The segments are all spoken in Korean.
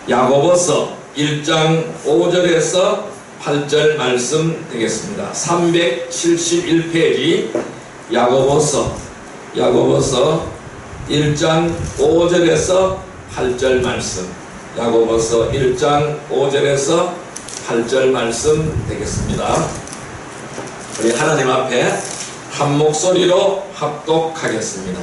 야고보서 1장 5절에서 8절 말씀 되겠습니다. 371페이지 야고보서 1장 5절에서 8절 말씀, 야고보서 1장 5절에서 8절 말씀 되겠습니다. 우리 하나님 앞에 한 목소리로 합독하겠습니다.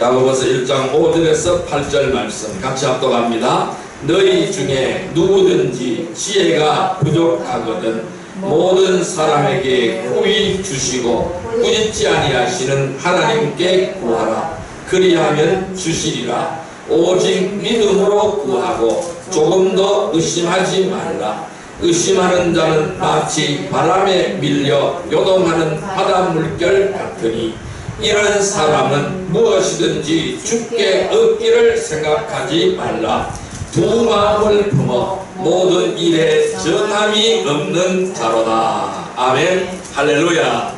야고보서 1장 5절에서 8절 말씀 같이 합독합니다. 너희 중에 누구든지 지혜가 부족하거든 모든 사람에게 꾸이 주시고 꾸짖지 아니하시는 하나님께 구하라. 그리하면 주시리라. 오직 믿음으로 구하고 조금도 의심하지 말라. 의심하는 자는 마치 바람에 밀려 요동하는 바닷물결 같으니 이런 사람은 무엇이든지 주께 얻기를 생각하지 말라. 두 마음을 품어 모든 일에 정함이 없는 자로다. 아멘. 할렐루야.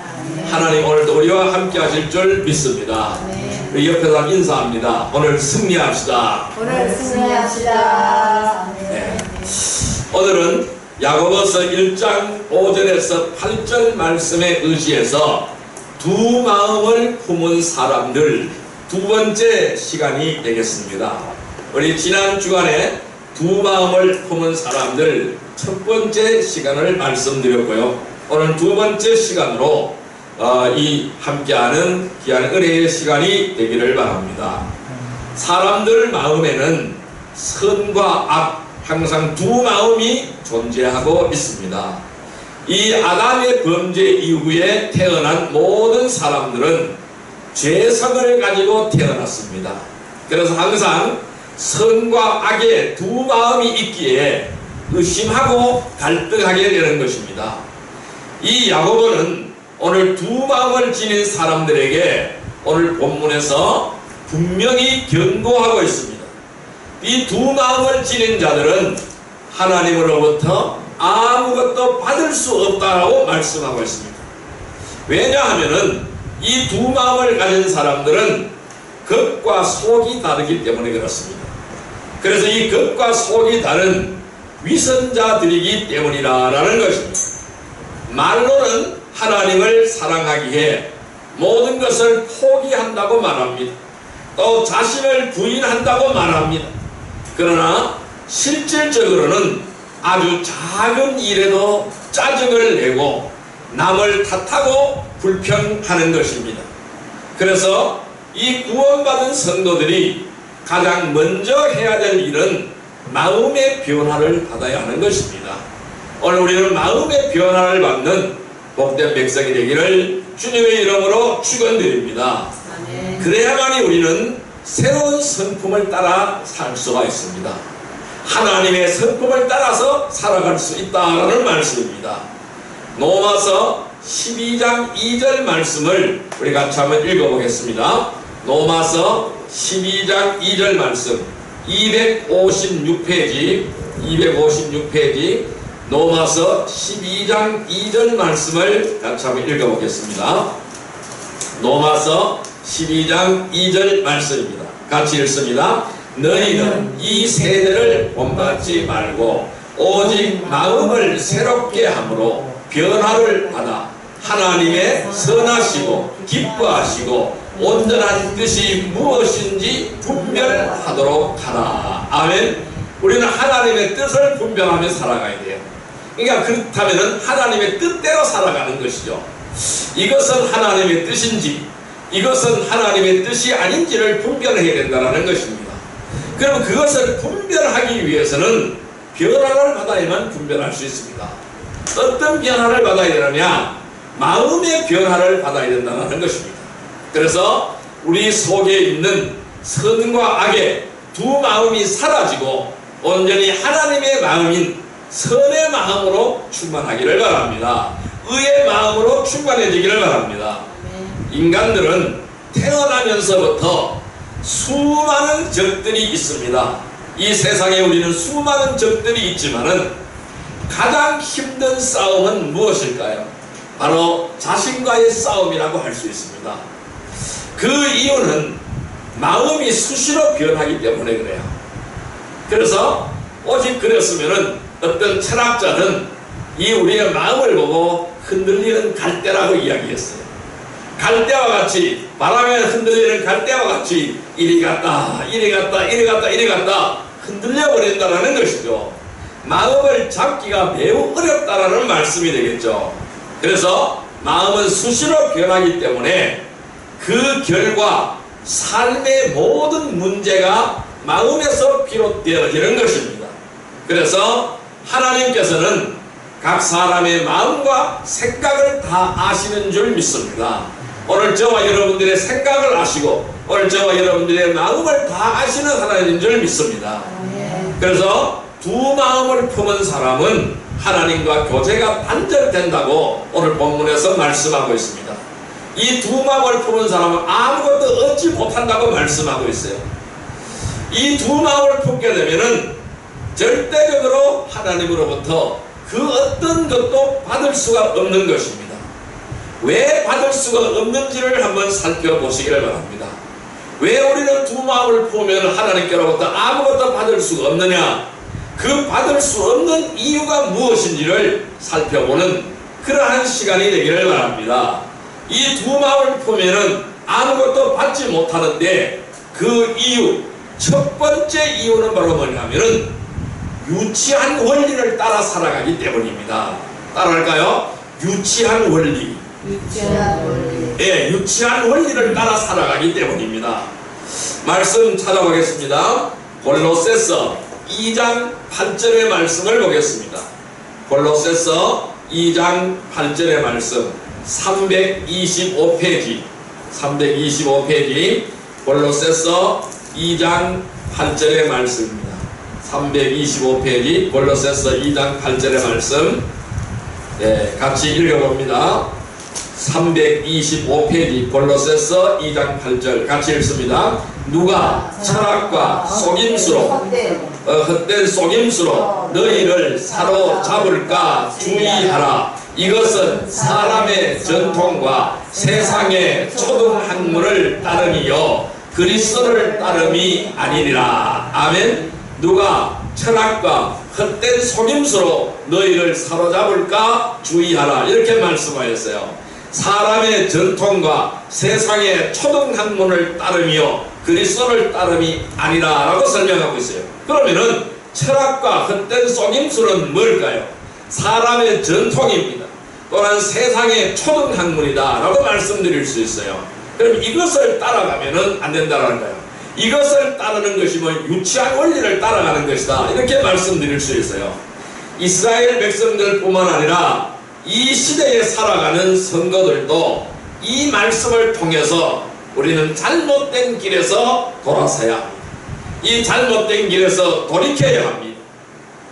하나님 오늘도 우리와 함께 하실 줄 믿습니다. 우리 옆에서 인사합니다. 오늘 승리합시다. 네. 오늘은 야고보서 1장 5절에서 8절 말씀에 의지해서 두 마음을 품은 사람들 두 번째 시간이 되겠습니다. 우리 지난 주간에 두 마음을 품은 사람들 첫 번째 시간을 말씀드렸고요. 오늘 두 번째 시간으로 이 함께하는 귀한 은혜의 시간이 되기를 바랍니다. 사람들 마음에는 선과 악 항상 두 마음이 존재하고 있습니다. 이 아담의 범죄 이후에 태어난 모든 사람들은 죄성을 가지고 태어났습니다. 그래서 항상 선과 악의 두 마음이 있기에 의심하고 갈등하게 되는 것입니다. 이 야고보는 오늘 두 마음을 지닌 사람들에게 오늘 본문에서 분명히 경고하고 있습니다. 이 두 마음을 지닌 자들은 하나님으로부터 아무것도 받을 수 없다라고 말씀하고 있습니다. 왜냐하면 이 두 마음을 가진 사람들은 겉과 속이 다르기 때문에 그렇습니다. 그래서 이 겉과 속이 다른 위선자들이기 때문이라는 것입니다. 말로는 하나님을 사랑하기에 모든 것을 포기한다고 말합니다. 또 자신을 부인한다고 말합니다. 그러나 실질적으로는 아주 작은 일에도 짜증을 내고 남을 탓하고 불평하는 것입니다. 그래서 이 구원받은 성도들이 가장 먼저 해야 될 일은 마음의 변화를 받아야 하는 것입니다. 오늘 우리는 마음의 변화를 받는 복된 백성이 되기를 주님의 이름으로 축원드립니다. 그래야만이 우리는 새로운 성품을 따라 살 수가 있습니다. 하나님의 성품을 따라서 살아갈 수 있다는 말씀입니다. 로마서 12장 2절 말씀을 우리 같이 한번 읽어보겠습니다. 로마서 12장 2절 말씀 256페이지 로마서 12장 2절 말씀을 같이 한번 읽어보겠습니다. 로마서 12장 2절 말씀입니다. 같이 읽습니다. 너희는 이 세대를 본받지 말고 오직 마음을 새롭게 함으로 변화를 받아 하나님의 선하시고 기뻐하시고 온전한 뜻이 무엇인지 분별하도록 하라. 아멘. 우리는 하나님의 뜻을 분별하며 살아가야 돼요. 그러니까 그렇다면 하나님의 뜻대로 살아가는 것이죠. 이것은 하나님의 뜻인지 이것은 하나님의 뜻이 아닌지를 분별해야 된다는 것입니다. 그럼 그것을 분별하기 위해서는 변화를 받아야만 분별할 수 있습니다. 어떤 변화를 받아야 되느냐? 마음의 변화를 받아야 된다는 것입니다. 그래서 우리 속에 있는 선과 악의 두 마음이 사라지고 온전히 하나님의 마음인 선의 마음으로 충만하기를 바랍니다. 의의 마음으로 충만해지기를 바랍니다. 인간들은 태어나면서부터 수많은 적들이 있습니다. 이 세상에 우리는 수많은 적들이 있지만은 가장 힘든 싸움은 무엇일까요? 바로 자신과의 싸움이라고 할 수 있습니다. 그 이유는 마음이 수시로 변하기 때문에 그래요. 그래서 오직 그랬으면은 어떤 철학자는 이 우리의 마음을 보고 흔들리는 갈대라고 이야기했어요. 갈대와 같이, 바람에 흔들리는 갈대와 같이 이리 갔다 이리 갔다 이리 갔다 이리 갔다 흔들려 버린다라는 것이죠. 마음을 잡기가 매우 어렵다라는 말씀이 되겠죠. 그래서 마음은 수시로 변하기 때문에 그 결과 삶의 모든 문제가 마음에서 비롯되어지는 것입니다. 그래서 하나님께서는 각 사람의 마음과 생각을 다 아시는 줄 믿습니다. 오늘 저와 여러분들의 생각을 아시고 오늘 저와 여러분들의 마음을 다 아시는 하나님인 줄 믿습니다. 그래서 두 마음을 품은 사람은 하나님과 교제가 단절된다고 오늘 본문에서 말씀하고 있습니다. 이 두 마음을 품은 사람은 아무것도 얻지 못한다고 말씀하고 있어요. 이 두 마음을 품게 되면은 절대적으로 하나님으로부터 그 어떤 것도 받을 수가 없는 것입니다. 왜 받을 수가 없는지를 한번 살펴보시기를 바랍니다. 왜 우리는 두 마음을 품으면 하나님께로부터 아무것도 받을 수가 없느냐? 그 받을 수 없는 이유가 무엇인지를 살펴보는 그러한 시간이 되기를 바랍니다. 이 두 마음을 품으면 아무것도 받지 못하는데 그 이유, 첫 번째 이유는 바로 뭐냐면은 유치한 원리를 따라 살아가기 때문입니다. 따라할까요? 유치한 원리. 예, 유치한 원리를 따라 살아가기 때문입니다. 말씀 찾아보겠습니다. 골로새서 2장 8절의 말씀을 보겠습니다. 골로새서 2장 8절의 말씀 325페이지 골로새서 2장 8절의 말씀입니다. 325페이지 골로새서 2장 8절의 말씀 같이 읽어봅니다. 325페이지 골로새서 2장 8절 같이 읽습니다. 누가 철학과 속임수로 헛된 속임수로 너희를 사로잡을까 주의하라. 이것은 사람의 전통과 세상의 초등학문을 따름이요 그리스도를 따름이 아니니라. 아멘. 누가 철학과 헛된 속임수로 너희를 사로잡을까 주의하라. 이렇게 말씀하였어요. 사람의 전통과 세상의 초등학문을 따름이요 그리스도를 따름이 아니라 라고 설명하고 있어요. 그러면은 철학과 헛된 속임수는 뭘까요? 사람의 전통입니다. 또한 세상의 초등학문이다 라고 말씀드릴 수 있어요. 그럼 이것을 따라가면은 안 된다는 거예요. 이것을 따르는 것이 뭐 유치한 원리를 따라가는 것이다 이렇게 말씀드릴 수 있어요. 이스라엘 백성들 뿐만 아니라 이 시대에 살아가는 성도들도 이 말씀을 통해서 우리는 잘못된 길에서 돌아서야 합니다. 이 잘못된 길에서 돌이켜야 합니다.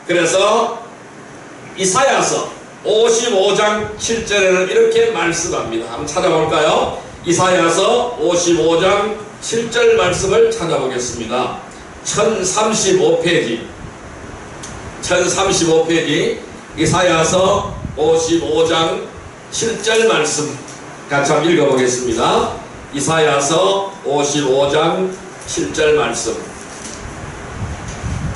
그래서 이사야서 55장 7절에는 이렇게 말씀합니다. 한번 찾아볼까요? 이사야서 55장 7절 말씀을 찾아보겠습니다. 1035페이지 이사야서 55장 7절 말씀 같이 한번 읽어보겠습니다. 이사야서 55장 7절 말씀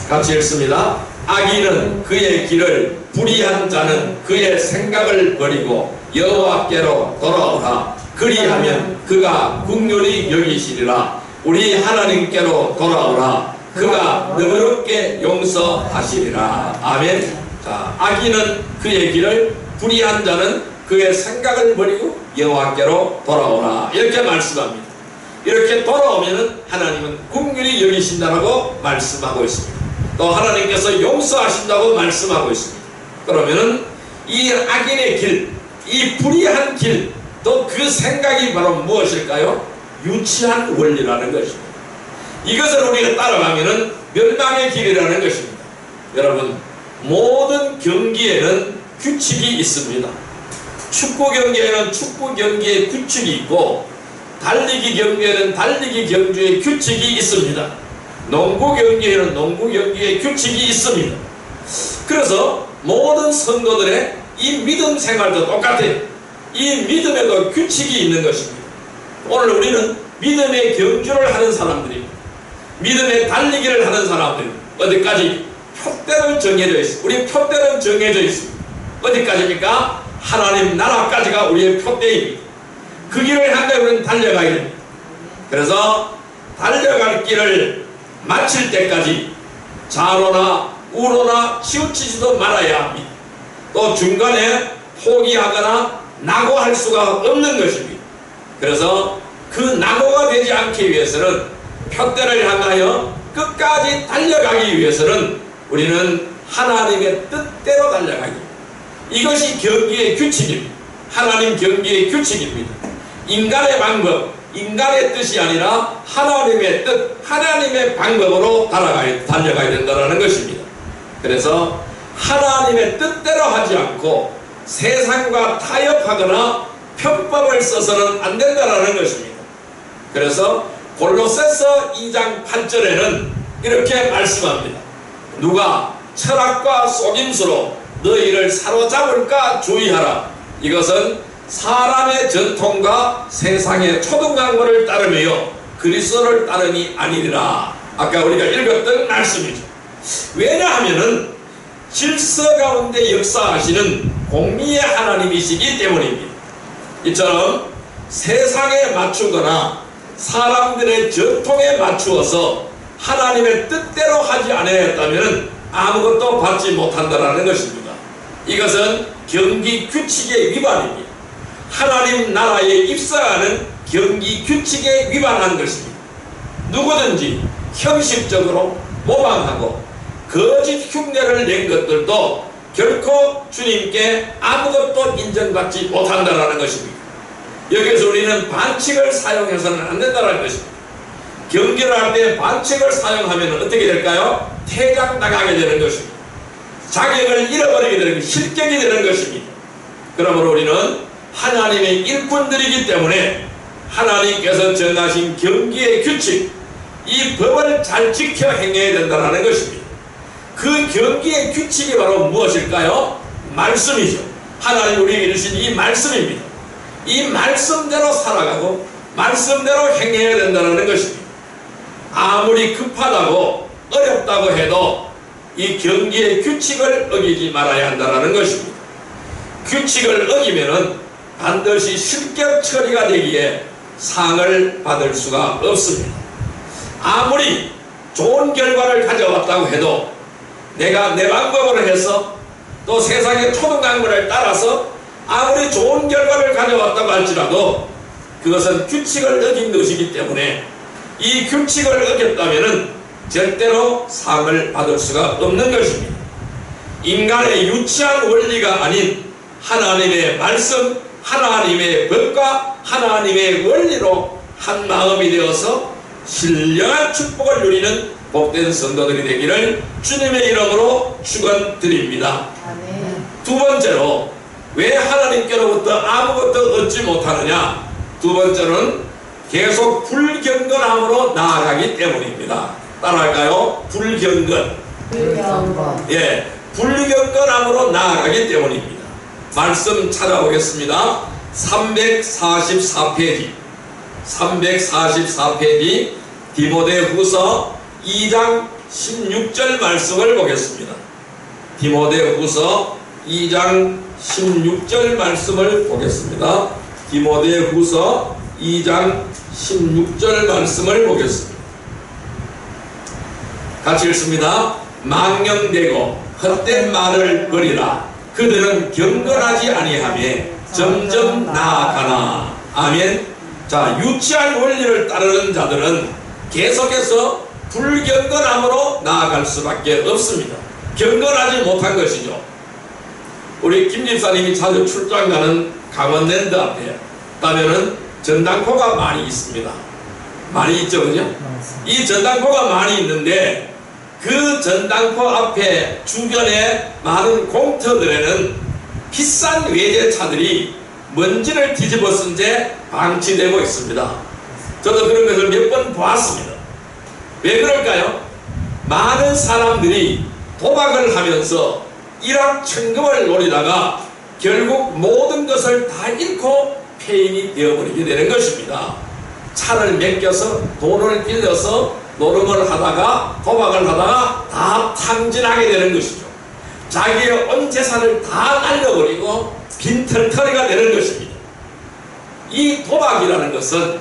같이 읽습니다. 악인은 그의 길을, 불의한 자는 그의 생각을 버리고 여호와께로 돌아오라. 그리하면 그가 긍휼히 여기시리라. 우리 하나님께로 돌아오라. 그가 너그럽게 용서하시리라. 아멘. 자, 악인은 그의 길을, 불의한 자는 그의 생각을 버리고 여호와께로 돌아오라. 이렇게 말씀합니다. 이렇게 돌아오면은 하나님은 긍휼히 여기신다라고 말씀하고 있습니다. 또 하나님께서 용서하신다고 말씀하고 있습니다. 그러면은 이 악인의 길, 이 불의한 길, 또 그 생각이 바로 무엇일까요? 유치한 원리라는 것입니다. 이것을 우리가 따라가면은 멸망의 길이라는 것입니다. 여러분, 모든 경기에는 규칙이 있습니다. 축구 경기에는 축구 경기의 규칙이 있고, 달리기 경기에는 달리기 경주의 규칙이 있습니다. 농구 경기에는 농구 경기의 규칙이 있습니다. 그래서 모든 성도들의 이 믿음 생활도 똑같아요. 이 믿음에도 규칙이 있는 것입니다. 오늘 우리는 믿음의 경주를 하는 사람들입니다. 믿음의 달리기를 하는 사람들입니다. 어디까지? 표대는 정해져 있습니다. 우리 표대는 정해져 있습니다. 어디까지입니까? 하나님 나라까지가 우리의 표대입니다. 그 길을 향해 우리는 달려가야 됩니다. 그래서 달려갈 길을 마칠 때까지 좌로나 우로나 치우치지도 말아야 합니다. 또 중간에 포기하거나 낙오할 수가 없는 것입니다. 그래서 그 낙오가 되지 않기 위해서는 표대를 향하여 끝까지 달려가기 위해서는 우리는 하나님의 뜻대로 달려가기, 이것이 경기의 규칙입니다. 하나님 경기의 규칙입니다. 인간의 방법, 인간의 뜻이 아니라 하나님의 뜻, 하나님의 방법으로 달려가야 된다는 것입니다. 그래서 하나님의 뜻대로 하지 않고 세상과 타협하거나 편법을 써서는 안 된다는 것입니다. 그래서 골로새서 2장 8절에는 이렇게 말씀합니다. 누가 철학과 속임수로 너희를 사로잡을까 주의하라. 이것은 사람의 전통과 세상의 초등강물을 따르며 그리스도를 따름이 아니리라. 아까 우리가 읽었던 말씀이죠. 왜냐하면은 질서 가운데 역사하시는 공의의 하나님이시기 때문입니다. 이처럼 세상에 맞추거나 사람들의 전통에 맞추어서 하나님의 뜻대로 하지 않았다면 아무것도 받지 못한다는 것입니다. 이것은 경기 규칙의 위반입니다. 하나님 나라에 입성하는 경기 규칙에 위반한 것입니다. 누구든지 형식적으로 모방하고 거짓 흉내를 낸 것들도 결코 주님께 아무것도 인정받지 못한다는 것입니다. 여기서 우리는 반칙을 사용해서는 안 된다는 것입니다. 경기를 할 때 반칙을 사용하면 어떻게 될까요? 퇴장당하게 되는 것입니다. 자격을 잃어버리게 되는 것입니다. 실격이 되는 것입니다. 그러므로 우리는 하나님의 일꾼들이기 때문에 하나님께서 정하신 경기의 규칙, 이 법을 잘 지켜 행해야 된다는 것입니다. 그 경기의 규칙이 바로 무엇일까요? 말씀이죠. 하나님 우리에게 주신 이 말씀입니다. 이 말씀대로 살아가고 말씀대로 행해야 된다는 것입니다. 아무리 급하다고 어렵다고 해도 이 경기의 규칙을 어기지 말아야 한다는 것입니다. 규칙을 어기면은 반드시 실격 처리가 되기에 상을 받을 수가 없습니다. 아무리 좋은 결과를 가져왔다고 해도 내가 내 방법으로 해서 또 세상의 초등강물을 따라서 아무리 좋은 결과를 가져왔다고 할지라도 그것은 규칙을 어긴 것이기 때문에 이 규칙을 어겼다면 절대로 상을 받을 수가 없는 것입니다. 인간의 유치한 원리가 아닌 하나님의 말씀, 하나님의 법과 하나님의 원리로 한 마음이 되어서 신령한 축복을 누리는 복된 성도들이 되기를 주님의 이름으로 축원드립니다. 두 번째로 왜 하나님께로부터 아무것도 얻지 못하느냐? 두 번째는 계속 불경건함으로 나아가기 때문입니다. 따라할까요? 불경건. 예, 불경건함으로 나아가기 때문입니다. 말씀 찾아보겠습니다. 344페이지 344페이지 디모데후서 2장 16절 말씀을 보겠습니다. 디모데후서 2장 16절 말씀을 보겠습니다. 디모데후서 2장 16절 말씀을 보겠습니다. 같이 읽습니다. 망령되고 헛된 말을 버리라. 그들은 경건하지 아니하며 점점 나아가나. 아멘. 자, 유치한 원리를 따르는 자들은 계속해서 불경건함으로 나아갈 수밖에 없습니다. 경건하지 못한 것이죠. 우리 김 집사님이 자주 출장 가는 강원랜드 앞에 가면은 전당포가 많이 있습니다. 많이 있죠, 그죠? 이 전당포가 많이 있는데 그 전당포 앞에 주변에 많은 공터들에는 비싼 외제차들이 먼지를 뒤집어 쓴 채 방치되고 있습니다. 저도 그런 것을 몇 번 보았습니다. 왜 그럴까요? 많은 사람들이 도박을 하면서 일확천금을 노리다가 결국 모든 것을 다 잃고 폐인이 되어버리게 되는 것입니다. 차를 맡겨서 돈을 빌려서 노름을 하다가 도박을 하다가 다 탕진하게 되는 것이죠. 자기의 온 재산을 다 날려버리고 빈털터리가 되는 것입니다. 이 도박이라는 것은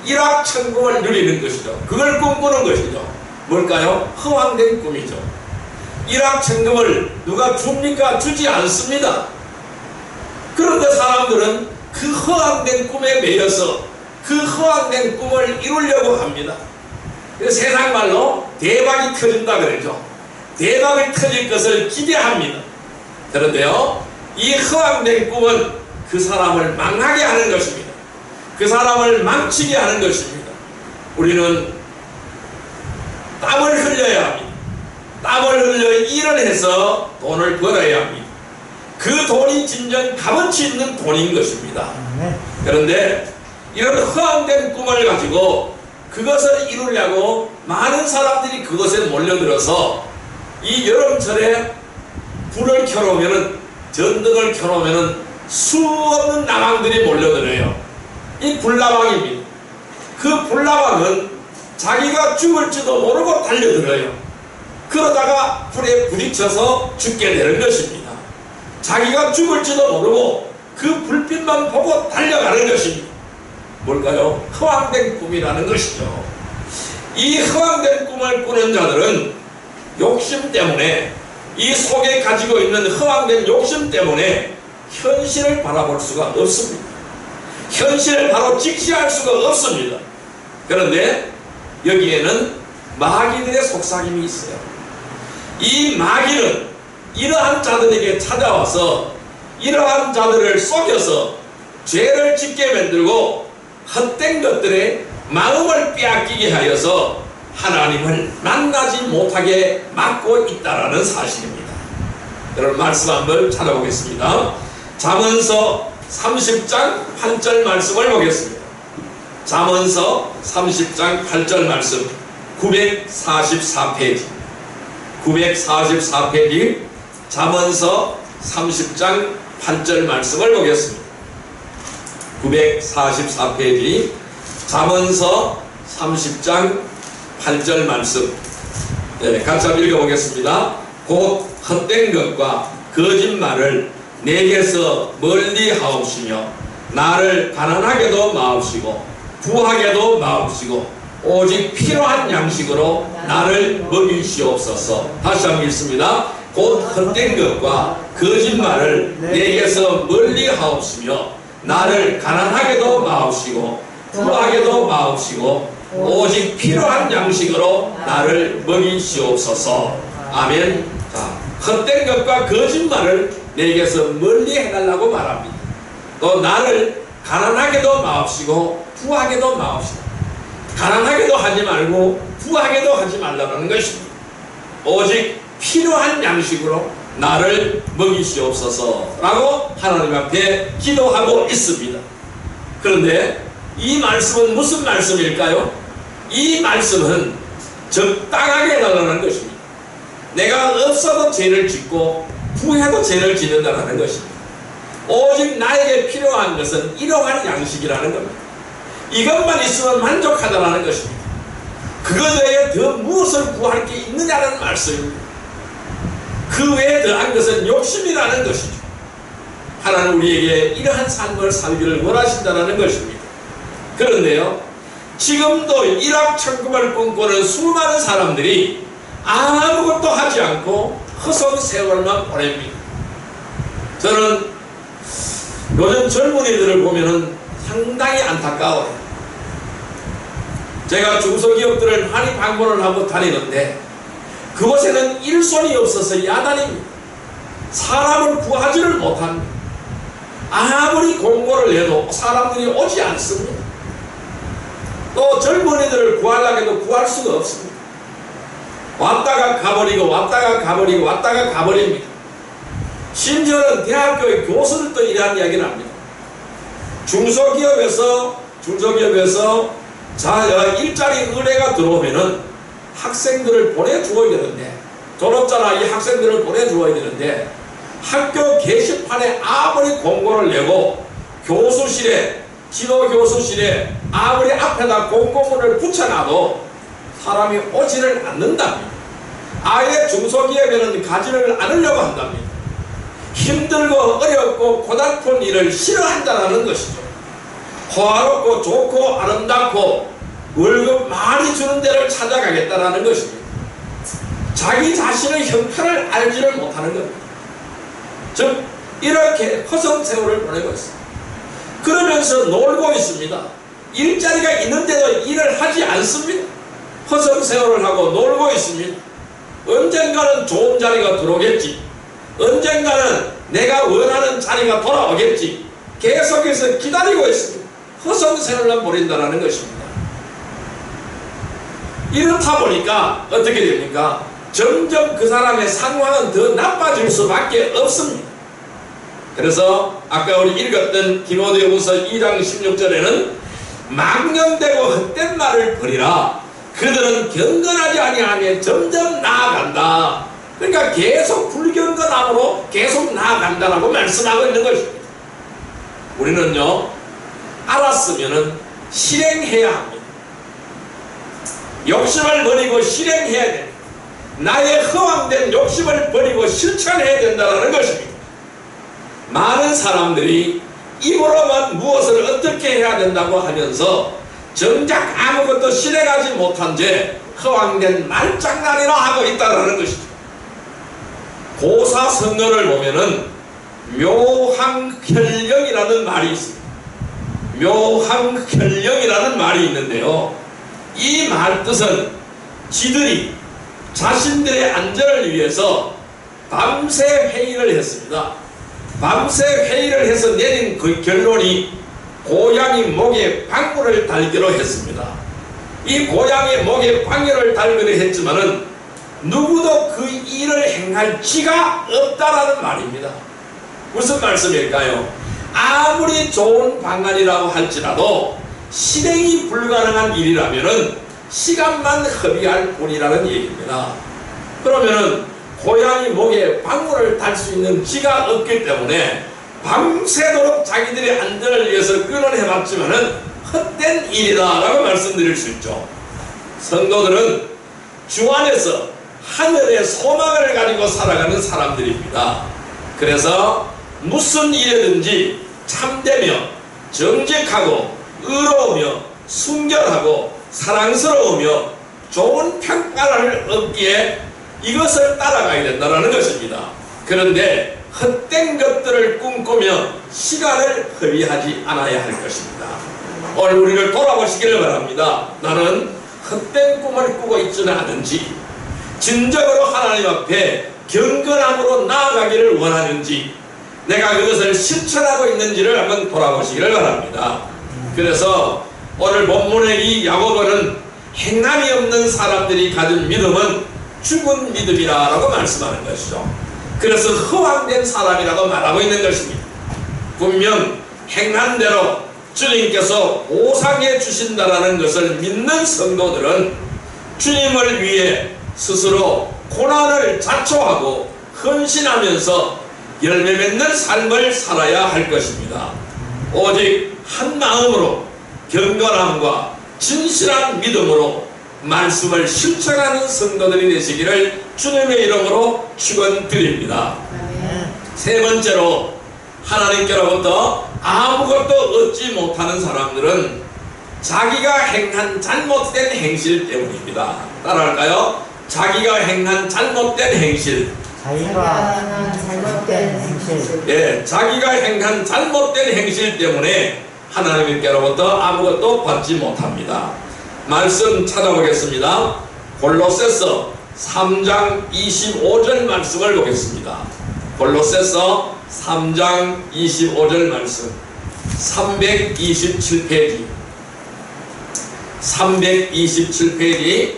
일확천금을 누리는 것이죠. 그걸 꿈꾸는 것이죠. 뭘까요? 허황된 꿈이죠. 일확천금을 누가 줍니까? 주지 않습니다. 그런데 사람들은 그 허황된 꿈에 매여서 그 허황된 꿈을 이루려고 합니다. 그래서 세상 말로 대박이 터진다 그러죠. 대박이 터질 것을 기대합니다. 그런데요, 이 허황된 꿈은 그 사람을 망하게 하는 것입니다. 그 사람을 망치게 하는 것입니다. 우리는 땀을 흘려야 합니다. 땀을 흘려 일을 해서 돈을 벌어야 합니다. 그 돈이 진정 값어치 있는 돈인 것입니다. 그런데 이런 허황된 꿈을 가지고 그것을 이루려고 많은 사람들이 그것에 몰려들어서 이 여름철에 불을 켜놓으면, 전등을 켜놓으면 수없는 나방들이 몰려들어요. 이 불나방입니다. 그 불나방은 자기가 죽을지도 모르고 달려들어요. 그러다가 불에 부딪혀서 죽게 되는 것입니다. 자기가 죽을지도 모르고 그 불빛만 보고 달려가는 것입니다. 뭘까요? 허황된 꿈이라는 것이죠. 이 허황된 꿈을 꾸는 자들은 욕심 때문에, 이 속에 가지고 있는 허황된 욕심 때문에 현실을 바라볼 수가 없습니다. 현실을 바로 직시할 수가 없습니다. 그런데 여기에는 마귀들의 속삭임이 있어요. 이 마귀는 이러한 자들에게 찾아와서 이러한 자들을 속여서 죄를 짓게 만들고 헛된 것들에 마음을 빼앗기게 하여서 하나님을 만나지 못하게 막고 있다라는 사실입니다. 여러분, 말씀 한번 찾아보겠습니다. 잠언서 30장 8절 말씀을 보겠습니다. 잠언서 30장 8절 말씀, 944페이지 944페이지 잠언서 30장 8절 말씀을 보겠습니다. 944페이지 잠언서 30장 8절 말씀, 같이 한번 읽어보겠습니다. 곧 헛된 것과 거짓말을 내게서 멀리 하옵시며 나를 가난하게도 마옵시고 부하게도 마옵시고 오직 필요한 양식으로 나를 먹이시옵소서. 다시 한번 읽습니다. 곧 헛된 것과 거짓말을 내게서 멀리 하옵시며 나를 가난하게도 마옵시고 부하게도 마옵시고 오직 필요한 양식으로 나를 먹이시옵소서. 아멘. 자, 헛된 것과 거짓말을 내게서 멀리 해달라고 말합니다. 또 나를 가난하게도 마옵시고 부하게도 마옵시고, 가난하게도 하지 말고 부하게도 하지 말라는 것입니다. 오직 필요한 양식으로 나를 먹이시옵소서 라고 하나님 앞에 기도하고 있습니다. 그런데 이 말씀은 무슨 말씀일까요? 이 말씀은 적당하게 해달라는 것입니다. 내가 없어도 죄를 짓고 부해도 죄를 짓는다는 것입니다. 오직 나에게 필요한 것은 이러한 양식이라는 겁니다. 이것만 있으면 만족하다라는 것입니다. 그것 외에 더 무엇을 구할 게 있느냐는 말씀입니다. 그 외에 더한 것은 욕심이라는 것이죠. 하나님 우리에게 이러한 삶을 살기를 원하신다는 것입니다. 그런데요, 지금도 일확천금을 꿈꾸는 수많은 사람들이 아무것도 하지 않고 허송 세월만 보냅니다. 저는 요즘 젊은이들을 보면은 상당히 안타까워요. 제가 중소기업들을 많이 방문을 하고 다니는데 그곳에는 일손이 없어서 야단입니다. 사람을 구하지를 못합니다. 아무리 공고를 해도 사람들이 오지 않습니다. 또 젊은이들을 구하려고 해도 구할 수가 없습니다. 왔다가 가버리고 왔다가 가버리고 왔다가 가버립니다. 심지어는 대학교의 교수들도 이러한 이야기를 합니다. 중소기업에서 일자리 의뢰가 들어오면은 학생들을 보내주어야 되는데, 졸업자나 이 학생들을 보내주어야 되는데 학교 게시판에 아무리 공고를 내고 교수실에, 지도교수실에 아무리 앞에다 공고문을 붙여놔도 사람이 오지를 않는답니다. 아예 중소기업에는 가지를 않으려고 한답니다. 힘들고 어렵고 고달픈 일을 싫어한다는 것이죠. 호화롭고 좋고 아름답고 월급 많이 주는 데를 찾아가겠다라는 것입니다. 자기 자신의 형편을 알지를 못하는 겁니다. 즉 이렇게 허송세월을 보내고 있습니다. 그러면서 놀고 있습니다. 일자리가 있는데도 일을 하지 않습니다. 허송세월을 하고 놀고 있습니다. 언젠가는 좋은 자리가 들어오겠지. 언젠가는 내가 원하는 자리가 돌아오겠지. 계속해서 기다리고 있습니다. 허송세월을 벌인다는 것입니다. 이렇다 보니까 어떻게 됩니까? 점점 그 사람의 상황은 더 나빠질 수밖에 없습니다. 그래서 아까 우리 읽었던 디모데후서 2장 16절에는 망령되고 헛된 말을 버리라. 그들은 경건하지 아니하며 점점 나아간다. 그러니까 계속 불경건함으로 계속 나아간다라고 말씀하고 있는 것입니다. 우리는요, 알았으면은 실행해야 합니다. 욕심을 버리고 실행해야 됩니다. 나의 허황된 욕심을 버리고 실천해야 된다는 것입니다. 많은 사람들이 입으로만 무엇을 어떻게 해야 된다고 하면서 정작 아무것도 실행하지 못한 채 허황된 말장난이나 하고 있다는 것이죠. 고사성어를 보면은 묘항현령이라는 말이 있습니다. 묘항현령이라는 말이 있는데요, 이 말 뜻은 지들이 자신들의 안전을 위해서 밤새 회의를 했습니다. 밤새 회의를 해서 내린 그 결론이 고양이 목에 방울을 달기로 했습니다. 이 고양이 목에 방울을 달기로 했지만은 누구도 그 일을 행할 지가 없다라는 말입니다. 무슨 말씀일까요? 아무리 좋은 방안이라고 할지라도 실행이 불가능한 일이라면은 시간만 허비할 뿐이라는 얘기입니다. 그러면은 고양이 목에 방울을 달 수 있는 지가 없기 때문에 밤새도록 자기들의 안전을 위해서 끊어내봤지만은 헛된 일이다라고 말씀드릴 수 있죠. 성도들은 주 안에서 하늘의 소망을 가지고 살아가는 사람들입니다. 그래서 무슨 일이든지 참되며 정직하고 의로우며 순결하고 사랑스러우며 좋은 평가를 얻기에 이것을 따라가야 된다는 것입니다. 그런데 헛된 것들을 꿈꾸며 시간을 허비하지 않아야 할 것입니다. 오늘 우리를 돌아보시기를 바랍니다. 나는 헛된 꿈을 꾸고 있지는 않은지, 진정으로 하나님 앞에 경건함으로 나아가기를 원하는지, 내가 그것을 실천하고 있는지를 한번 돌아보시기를 바랍니다. 그래서 오늘 본문의 이 야고보는 행함이 없는 사람들이 가진 믿음은 죽은 믿음이라고 말씀하는 것이죠. 그래서 허황된 사람이라고 말하고 있는 것입니다. 분명 행한 대로 주님께서 보상해 주신다라는 것을 믿는 성도들은 주님을 위해 스스로 고난을 자초하고 헌신하면서 열매 맺는 삶을 살아야 할 것입니다. 오직 한 마음으로 경건함과 진실한 믿음으로 말씀을 실천하는 성도들이 되시기를 주님의 이름으로 축원드립니다. 세 번째로, 하나님께로부터 아무것도 얻지 못하는 사람들은 자기가 행한 잘못된 행실 때문입니다. 따라할까요? 자기가 행한 잘못된 행실. 예, 자기가 행한 잘못된 행실 때문에 하나님께로부터 아무것도 받지 못합니다. 말씀 찾아보겠습니다. 골로새서 3장 25절 말씀을 보겠습니다. 골로새서 3장 25절 말씀, 327페이지 327페이지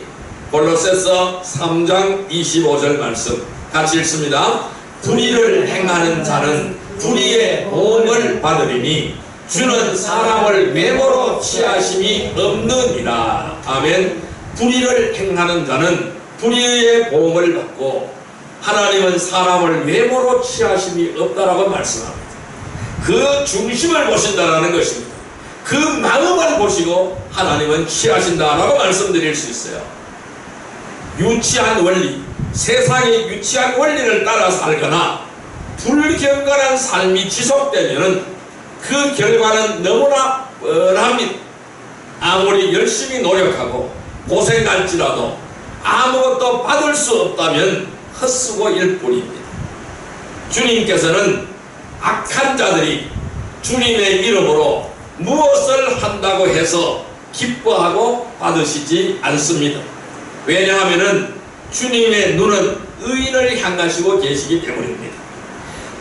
골로새서 3장 25절 말씀 같이 읽습니다. 불의를 행하는 자는 불의의 보응을 받으리니 주는 사람을 외모로 취하심이 없느니라. 아멘. 불의를 행하는 자는 불의의 보응을 받고 하나님은 사람을 외모로 취하심이 없다라고 말씀합니다. 그 중심을 보신다라는 것입니다. 그 마음을 보시고 하나님은 취하신다라고 말씀드릴 수 있어요. 유치한 원리, 세상의 유치한 원리를 따라 살거나 불경건한 삶이 지속되면 그 결과는 너무나 뻔합니다. 아무리 열심히 노력하고 고생할지라도 아무것도 받을 수 없다면 헛수고일 뿐입니다. 주님께서는 악한 자들이 주님의 이름으로 무엇을 한다고 해서 기뻐하고 받으시지 않습니다. 왜냐하면 주님의 눈은 의인을 향하시고 계시기 때문입니다.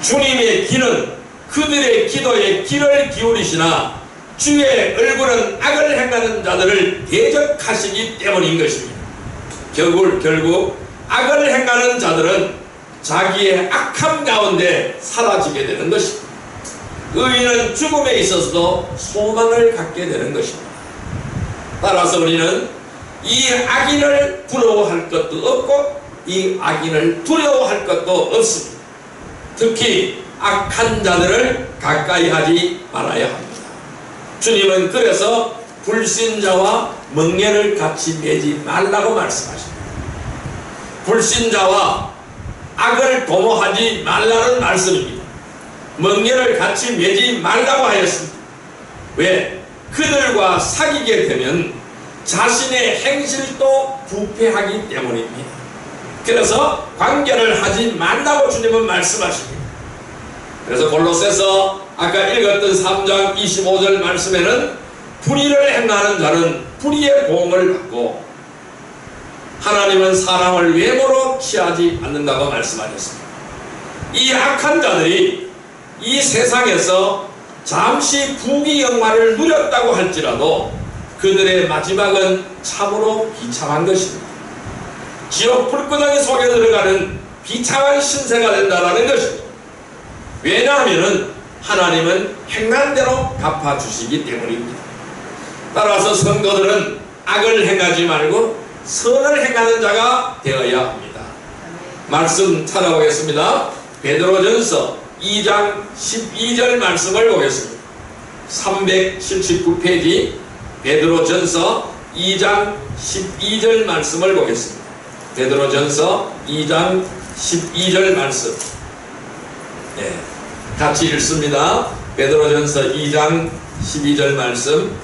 주님의 귀는 그들의 기도에 귀를 기울이시나 주의 얼굴은 악을 행하는 자들을 대적하시기 때문인 것입니다. 결국 악을 행하는 자들은 자기의 악함 가운데 사라지게 되는 것입니다. 의인은 죽음에 있어서도 소망을 갖게 되는 것입니다. 따라서 우리는 이 악인을 부러워할 것도 없고 이 악인을 두려워할 것도 없습니다. 특히 악한 자들을 가까이 하지 말아야 합니다. 주님은 그래서 불신자와 멍에를 같이 매지 말라고 말씀하십니다. 불신자와 악을 도모하지 말라는 말씀입니다. 멍에를 같이 매지 말라고 하였습니다. 왜? 그들과 사귀게 되면 자신의 행실도 부패하기 때문입니다. 그래서 관계를 하지 말라고 주님은 말씀하십니다. 그래서 골로새서 아까 읽었던 3장 25절 말씀에는 불의를 행하는 자는 불의의 보응을 받고 하나님은 사람을 외모로 취하지 않는다고 말씀하셨습니다. 이 악한 자들이 이 세상에서 잠시 부귀영화를 누렸다고 할지라도 그들의 마지막은 참으로 비참한 것입니다. 지옥 불구덩이 속에 들어가는 비참한 신세가 된다는 것입니다. 왜냐하면 하나님은 행한 대로 갚아주시기 때문입니다. 따라서 성도들은 악을 행하지 말고 선을 행하는 자가 되어야 합니다. 말씀 찾아보겠습니다. 베드로전서 2장 12절 말씀을 보겠습니다. 379페이지 베드로전서 2장 12절 말씀을 보겠습니다. 베드로전서 2장 12절 말씀. 네, 같이 읽습니다. 베드로전서 2장 12절 말씀.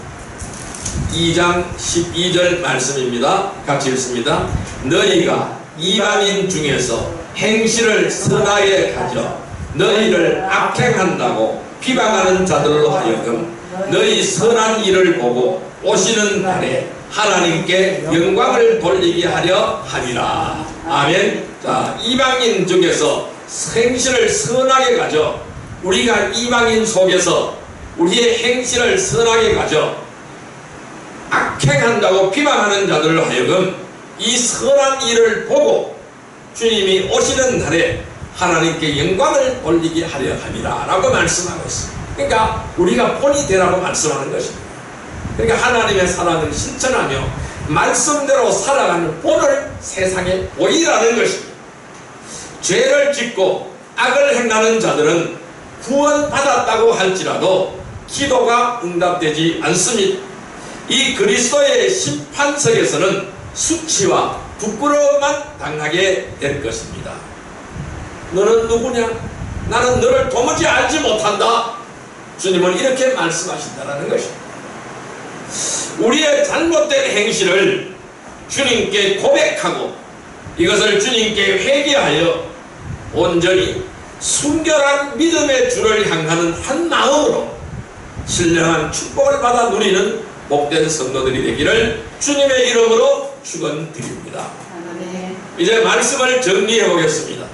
2장 12절 말씀입니다. 같이 읽습니다. 너희가 이방인 중에서 행실을 선하게 가져 너희를 악행한다고 비방하는 자들로 하여금 너희 선한 일을 보고 오시는 날에 하나님께 영광을 돌리게 하려 하리라. 아멘. 자, 이방인 중에서 행실을 선하게 가져 우리가 이방인 속에서 우리의 행실을 선하게 가져 악행한다고 비방하는 자들로 하여금 이 선한 일을 보고 주님이 오시는 날에 하나님께 영광을 돌리게 하려 함이라 라고 말씀하고 있습니다. 그러니까 우리가 본이 되라고 말씀하는 것입니다. 그러니까 하나님의 사랑을 실천하며 말씀대로 살아가는 본을 세상에 보이라는 것입니다. 죄를 짓고 악을 행하는 자들은 구원받았다고 할지라도 기도가 응답되지 않습니다. 이 그리스도의 심판석에서는 수치와 부끄러움만 당하게 될 것입니다. 너는 누구냐? 나는 너를 도무지 알지 못한다. 주님은 이렇게 말씀하신다는 것입니다. 우리의 잘못된 행실을 주님께 고백하고 이것을 주님께 회개하여 온전히 순결한 믿음의 주를 향하는 한 마음으로 신령한 축복을 받아 누리는 복된 성도들이 되기를 주님의 이름으로 축원드립니다. 이제 말씀을 정리해 보겠습니다.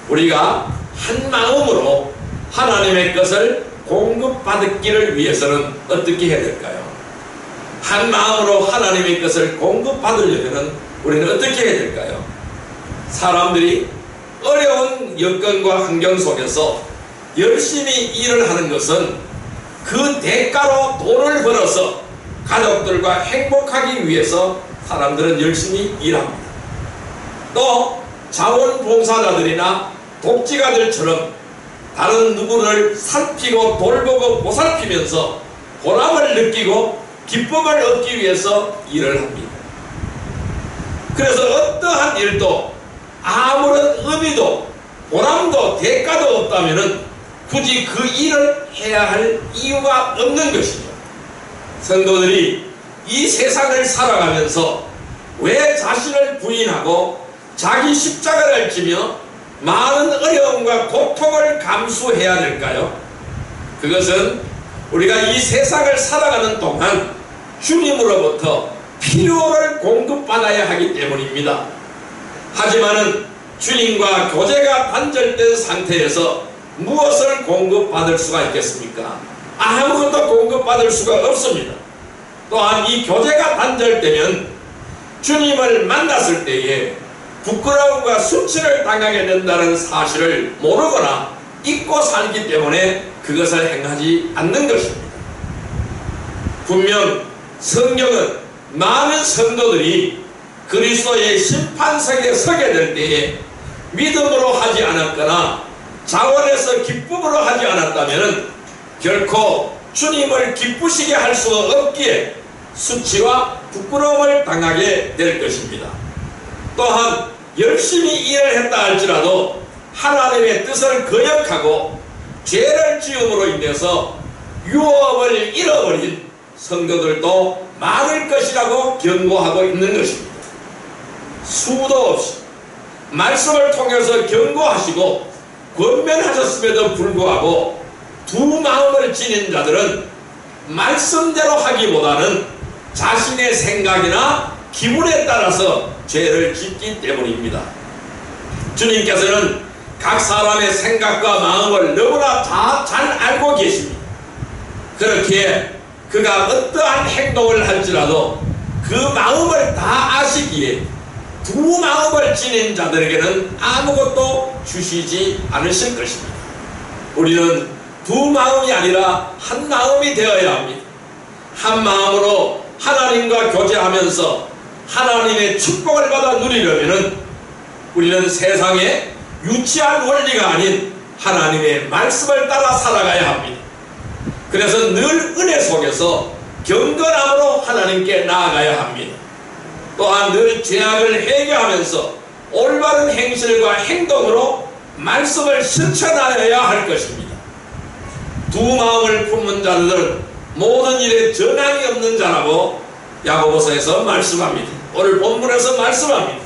우리가 한 마음으로 하나님의 것을 공급받기를 위해서는 어떻게 해야 될까요? 한 마음으로 하나님의 것을 공급받으려면 우리는 어떻게 해야 될까요? 사람들이 어려운 여건과 환경 속에서 열심히 일을 하는 것은 그 대가로 돈을 벌어서 가족들과 행복하기 위해서 사람들은 열심히 일합니다. 또 자원봉사자들이나 독지가들처럼 다른 누구를 살피고 돌보고 보살피면서 보람을 느끼고 기쁨을 얻기 위해서 일을 합니다. 그래서 어떠한 일도 아무런 의미도 보람도 대가도 없다면 굳이 그 일을 해야 할 이유가 없는 것이죠. 성도들이 이 세상을 살아가면서 왜 자신을 부인하고 자기 십자가를 지며 많은 어려움과 고통을 감수해야 될까요? 그것은 우리가 이 세상을 살아가는 동안 주님으로부터 필요를 공급받아야 하기 때문입니다. 하지만은 주님과 교제가 단절된 상태에서 무엇을 공급받을 수가 있겠습니까? 아무것도 공급받을 수가 없습니다. 또한 이 교제가 단절되면 주님을 만났을 때에 부끄러움과 수치를 당하게 된다는 사실을 모르거나 잊고 살기 때문에 그것을 행하지 않는 것입니다. 분명 성경은 많은 성도들이 그리스도의 심판석에 서게 될 때에 믿음으로 하지 않았거나 자원해서 기쁨으로 하지 않았다면 결코 주님을 기쁘시게 할 수가 없기에 수치와 부끄러움을 당하게 될 것입니다. 또한 열심히 일을 했다 할지라도 하나님의 뜻을 거역하고 죄를 지음으로 인해서 유업을 잃어버린 성도들도 많을 것이라고 경고하고 있는 것입니다. 수도 없이 말씀을 통해서 경고하시고 권면하셨음에도 불구하고 두 마음을 지닌 자들은 말씀대로 하기보다는 자신의 생각이나 기분에 따라서 죄를 짓기 때문입니다. 주님께서는 각 사람의 생각과 마음을 너무나 잘 알고 계십니다. 그렇기에 그가 어떠한 행동을 할지라도 그 마음을 다 아시기에 두 마음을 지닌 자들에게는 아무것도 주시지 않으실 것입니다. 우리는 두 마음이 아니라 한 마음이 되어야 합니다. 한 마음으로 하나님과 교제하면서 하나님의 축복을 받아 누리려면 우리는 세상에 유치한 원리가 아닌 하나님의 말씀을 따라 살아가야 합니다. 그래서 늘 은혜 속에서 경건함으로 하나님께 나아가야 합니다. 또한 늘 죄악을 회개하면서 올바른 행실과 행동으로 말씀을 실천하여야 할 것입니다. 두 마음을 품은 자들은 모든 일에 전함이 없는 자라고 야고보서에서 말씀합니다. 오늘 본문에서 말씀합니다.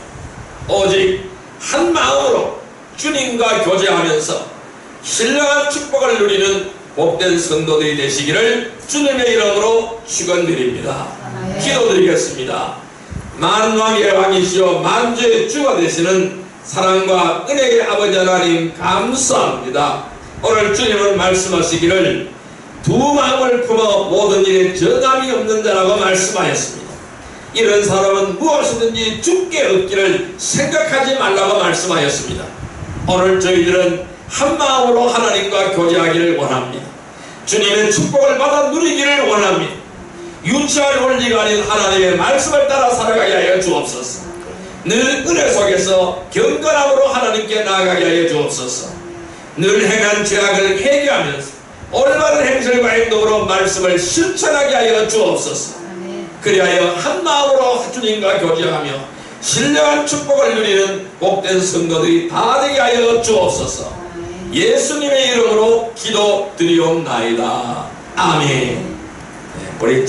오직 한 마음으로 주님과 교제하면서 신령한 축복을 누리는 복된 성도들이 되시기를 주님의 이름으로 축원드립니다. 기도드리겠습니다. 만왕의 왕이시오 만주의 주가 되시는 사랑과 은혜의 아버지 하나님 감사합니다. 오늘 주님은 말씀하시기를 두 마음을 품어 모든 일에 전함이 없는 자라고 말씀하였습니다. 이런 사람은 무엇이든지 주께 얻기를 생각하지 말라고 말씀하였습니다. 오늘 저희들은 한 마음으로 하나님과 교제하기를 원합니다. 주님의 축복을 받아 누리기를 원합니다. 유치한 원리가 아닌 하나님의 말씀을 따라 살아가게 하여 주옵소서. 늘 은혜 속에서 경건함으로 하나님께 나아가게 하여 주옵소서. 늘 행한 죄악을 회개하면서 올바른 행실과 행동으로 말씀을 실천하게 하여 주옵소서. 그리하여 한 마음으로 주님과 교제하며 신령한 축복을 누리는 복된 성도들이 다 되게 하여 주옵소서. 예수님의 이름으로 기도드리옵나이다. 아멘. 우리